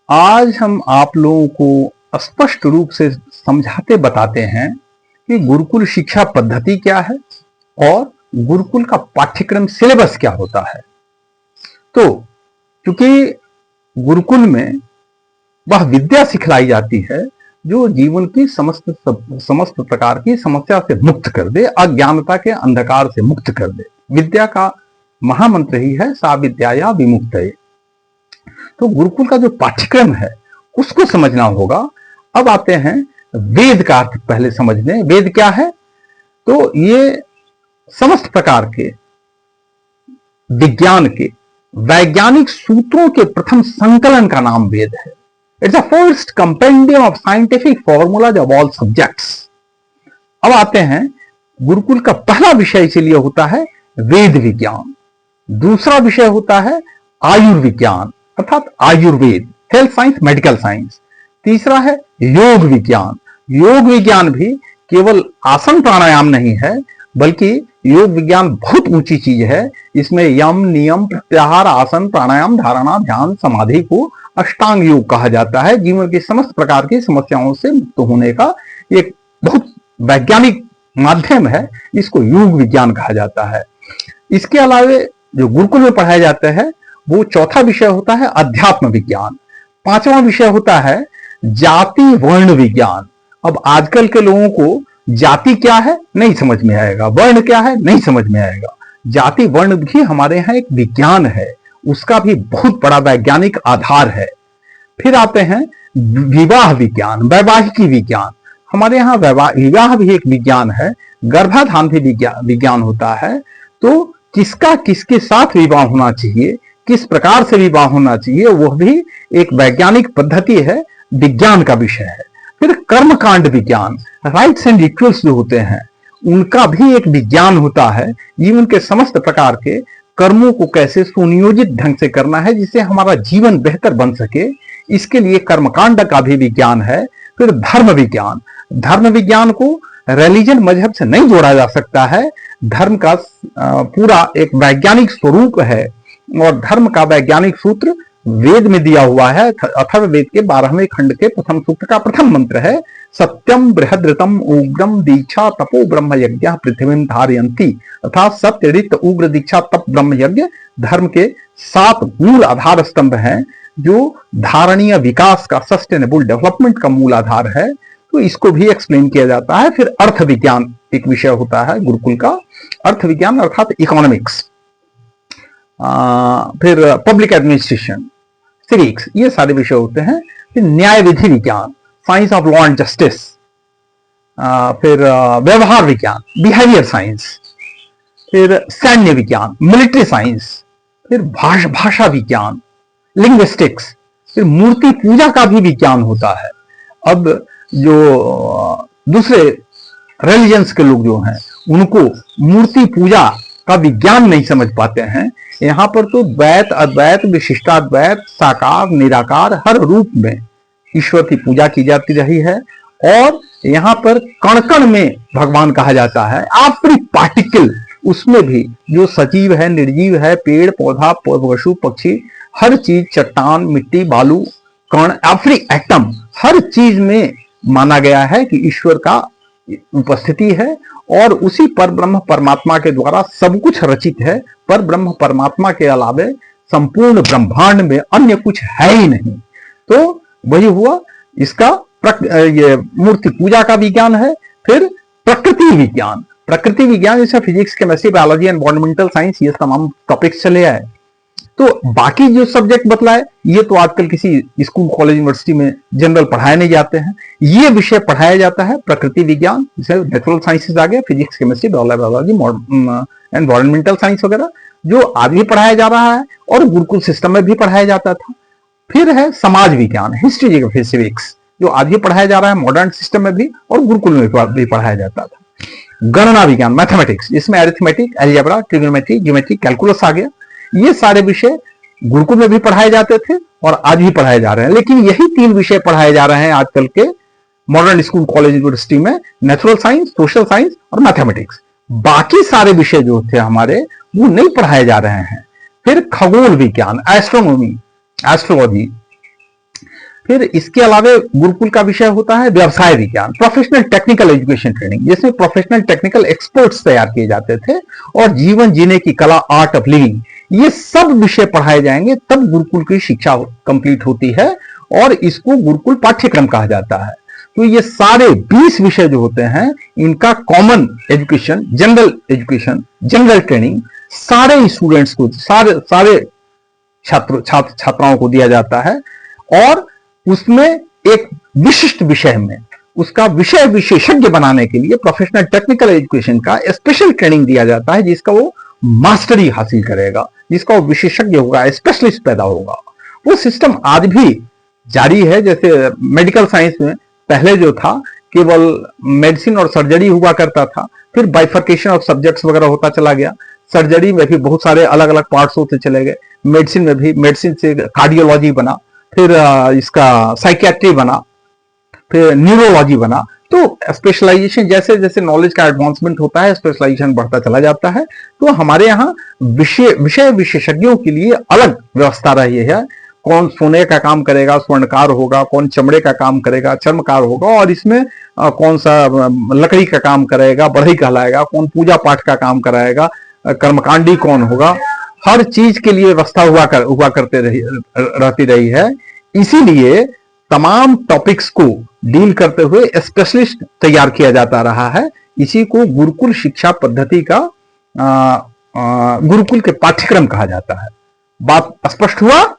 आज हम आप लोगों को स्पष्ट रूप से समझाते बताते हैं कि गुरुकुल शिक्षा पद्धति क्या है और गुरुकुल का पाठ्यक्रम सिलेबस क्या होता है। तो क्योंकि गुरुकुल में वह विद्या सिखलाई जाती है जो जीवन की समस्त प्रकार की समस्या से मुक्त कर दे, अज्ञानता के अंधकार से मुक्त कर दे। विद्या का महामंत्र ही है सा विद्याया विमुक्तये। तो गुरुकुल का जो पाठ्यक्रम है उसको समझना होगा। अब आते हैं वेद का अर्थ पहले समझने। वेद क्या है? तो ये समस्त प्रकार के विज्ञान के वैज्ञानिक सूत्रों के प्रथम संकलन का नाम वेद है। It's a first compendium of scientific formulas of all subjects. अब आते हैं गुरुकुल का पहला विषय इसीलिए होता है वेद विज्ञान, दूसरा विषय होता है आयुर्विज्ञान अर्थात Ayurveda, health science, medical science. तीसरा है योग विज्ञान। योग विज्ञान भी केवल आसन प्राणायाम नहीं है बल्कि योग विज्ञान बहुत ऊंची चीज है। इसमें यम, नियम, प्रत्याहार, आसन, प्राणायाम, धारणा, ध्यान, समाधि को अष्टांग योग कहा जाता है। जीवन की समस्त प्रकार की समस्याओं से मुक्त होने का एक बहुत वैज्ञानिक माध्यम है, इसको योग विज्ञान कहा जाता है। इसके अलावा जो गुरुकुल में पढ़ाया जाता है वो चौथा विषय होता है अध्यात्म विज्ञान। पांचवा विषय होता है जाति वर्ण विज्ञान। अब आजकल के लोगों को जाति क्या है नहीं समझ में आएगा, वर्ण क्या है नहीं समझ में आएगा। जाति वर्ण भी हमारे यहाँ एक विज्ञान है, उसका भी बहुत बड़ा वैज्ञानिक आधार है। फिर आते हैं विवाह विज्ञान, वैवाहिकी विज्ञान। हमारे यहाँ विवाह भी एक विज्ञान है, गर्भाधान भी विज्ञान होता है। तो किसका किसके साथ विवाह होना चाहिए, किस प्रकार से विवाह होना चाहिए, वह भी एक वैज्ञानिक पद्धति है, विज्ञान का विषय है। फिर कर्मकांड विज्ञान, राइट्स एंड रिचुअल्स जो होते हैं उनका भी एक विज्ञान होता है। जीवन के समस्त प्रकार के कर्मों को कैसे सुनियोजित ढंग से करना है जिससे हमारा जीवन बेहतर बन सके, इसके लिए कर्मकांड का भी विज्ञान है। फिर धर्म विज्ञान, धर्म विज्ञान को रिलीजन मजहब से नहीं जोड़ा जा सकता है। धर्म का पूरा एक वैज्ञानिक स्वरूप है और धर्म का वैज्ञानिक सूत्र वेद में दिया हुआ है। अथर्ववेद के 12वें खंड के प्रथम सूत्र का प्रथम मंत्र है सत्यम बृहद्रतम उग्रम दीक्षा तपो ब्रह्म यज्ञ पृथ्वी धारयंती। अर्थात सत्य, ऋत, उग्र, दीक्षा, तप, ब्रह्म यज्ञ धर्म के 7 मूल आधार स्तंभ हैं जो धारणीय विकास का, सस्टेनेबल डेवलपमेंट का मूल आधार है। तो इसको भी एक्सप्लेन किया जाता है। फिर अर्थ विज्ञान एक विषय होता है गुरुकुल का, अर्थ विज्ञान अर्थात इकोनॉमिक्स। फिर पब्लिक एडमिनिस्ट्रेशन, सिविक्स, ये सारे विषय होते हैं। फिर न्याय विधि विज्ञान, science of law and justice. फिर व्यवहार विज्ञान, बिहेवियर साइंस। फिर सैन्य विज्ञान, मिलिट्री साइंस। फिर भाषा विज्ञान, लिंग्विस्टिक्स। फिर मूर्ति पूजा का भी विज्ञान होता है। अब जो दूसरे रिलीजन्स के लोग जो हैं उनको मूर्ति पूजा का विज्ञान नहीं समझ पाते हैं। यहाँ पर तो द्वैत, अद्वैत, विशिष्टाद्वैत, साकार, निराकार हर रूप में ईश्वर की पूजा की जाती रही है। और यहाँ पर कण कण में भगवान कहा जाता है। एवरी पार्टिकल, उसमें भी जो सजीव है, निर्जीव है, पेड़ पौधा, पशु पक्षी, हर चीज, चट्टान, मिट्टी, बालू, कण, एवरी एटम, हर चीज में माना गया है कि ईश्वर का उपस्थिति है और उसी पर ब्रह्म परमात्मा के द्वारा सब कुछ रचित है। पर ब्रह्म परमात्मा के अलावे संपूर्ण ब्रह्मांड में अन्य कुछ है ही नहीं। तो वही हुआ इसका ये मूर्ति पूजा का विज्ञान है। फिर प्रकृति विज्ञान, प्रकृति विज्ञान जैसे physics, chemistry, biology, environmental science, ये तमाम टॉपिक्स चले आए। तो बाकी जो सब्जेक्ट बतलाए ये तो आजकल किसी स्कूल, कॉलेज, यूनिवर्सिटी में जनरल पढ़ाए नहीं जाते हैं। ये विषय पढ़ाया जाता है प्रकृति विज्ञान, जैसे नेचुरल साइंसेज आ गया, physics, chemistry, biology, environmental science वगैरह, जो आज भी पढ़ाया जा रहा है और गुरुकुल सिस्टम में भी पढ़ाया जाता था। फिर है समाज विज्ञान, हिस्ट्री, जियोग्राफी, सिविक्स, जो आज भी पढ़ाया जा रहा है मॉडर्न सिस्टम में भी और गुरुकुल में भी पढ़ाया जाता था। गणना विज्ञान, मैथमेटिक्स, जिसमें arithmetic, algebra, trigonometry, geometry, calculus आ गया। ये सारे विषय गुरुकुल में भी पढ़ाए जाते थे और आज भी पढ़ाए जा रहे हैं। लेकिन यही 3 विषय पढ़ाए जा रहे हैं आजकल के मॉडर्न स्कूल, कॉलेज, यूनिवर्सिटी में, नेचुरल साइंस, सोशल साइंस और मैथमेटिक्स। बाकी सारे विषय जो थे हमारे वो नहीं पढ़ाए जा रहे हैं। फिर खगोल विज्ञान, एस्ट्रोनॉमी, एस्ट्रोलॉजी, फिर इसके अलावा गुरुकुल का विषय होता है व्यवसाय विज्ञान, प्रोफेशनल टेक्निकल एजुकेशन ट्रेनिंग, जिसमें प्रोफेशनल टेक्निकल एक्सपर्ट्स तैयार किए जाते थे, और जीवन जीने की कला, आर्ट ऑफ लिविंग, ये सब विषय पढ़ाए जाएंगे, तब गुरुकुल की शिक्षा कंप्लीट होती है और इसको गुरुकुल पाठ्यक्रम कहा जाता है। तो ये सारे 20 विषय जो होते हैं, इनका common education, general education, general training सारे स्टूडेंट्स को, सारे छात्राओं को दिया जाता है, और उसमें एक विशिष्ट विषय में उसका विषय विशेषज्ञ बनाने के लिए प्रोफेशनल टेक्निकल एजुकेशन का स्पेशल ट्रेनिंग दिया जाता है, जिसका वो मास्टरी हासिल करेगा, जिसका वो विशेषज्ञ होगा, स्पेशलिस्ट पैदा होगा। वो सिस्टम आज भी जारी है। जैसे मेडिकल साइंस में पहले जो था केवल मेडिसिन और सर्जरी हुआ करता था, फिर बाइफर्केशन ऑफ सब्जेक्ट्स वगैरह होता चला गया, सर्जरी में भी बहुत सारे अलग अलग पार्ट्स होते चले गए, मेडिसिन में भी, मेडिसिन से कार्डियोलॉजी बना, फिर इसका साइकियाट्री बना, फिर न्यूरोलॉजी बना। तो स्पेशलाइजेशन, जैसे जैसे नॉलेज का एडवांसमेंट होता है, स्पेशलाइजेशन बढ़ता चला जाता है। तो हमारे यहाँ विषय विशेषज्ञों के लिए अलग व्यवस्था रही है। कौन सोने का काम करेगा, स्वर्णकार होगा, कौन चमड़े का काम करेगा, चर्मकार होगा, और इसमें कौन सा लकड़ी का काम करेगा, बढ़ई कहलाएगा, कौन पूजा पाठ का काम कराएगा, कर्मकांडी कौन होगा। हर चीज के लिए व्यवस्था हुआ करते रहती रही है। इसीलिए तमाम टॉपिक्स को डील करते हुए स्पेशलिस्ट तैयार किया जाता रहा है। इसी को गुरुकुल शिक्षा पद्धति का गुरुकुल के पाठ्यक्रम कहा जाता है। बात स्पष्ट हुआ?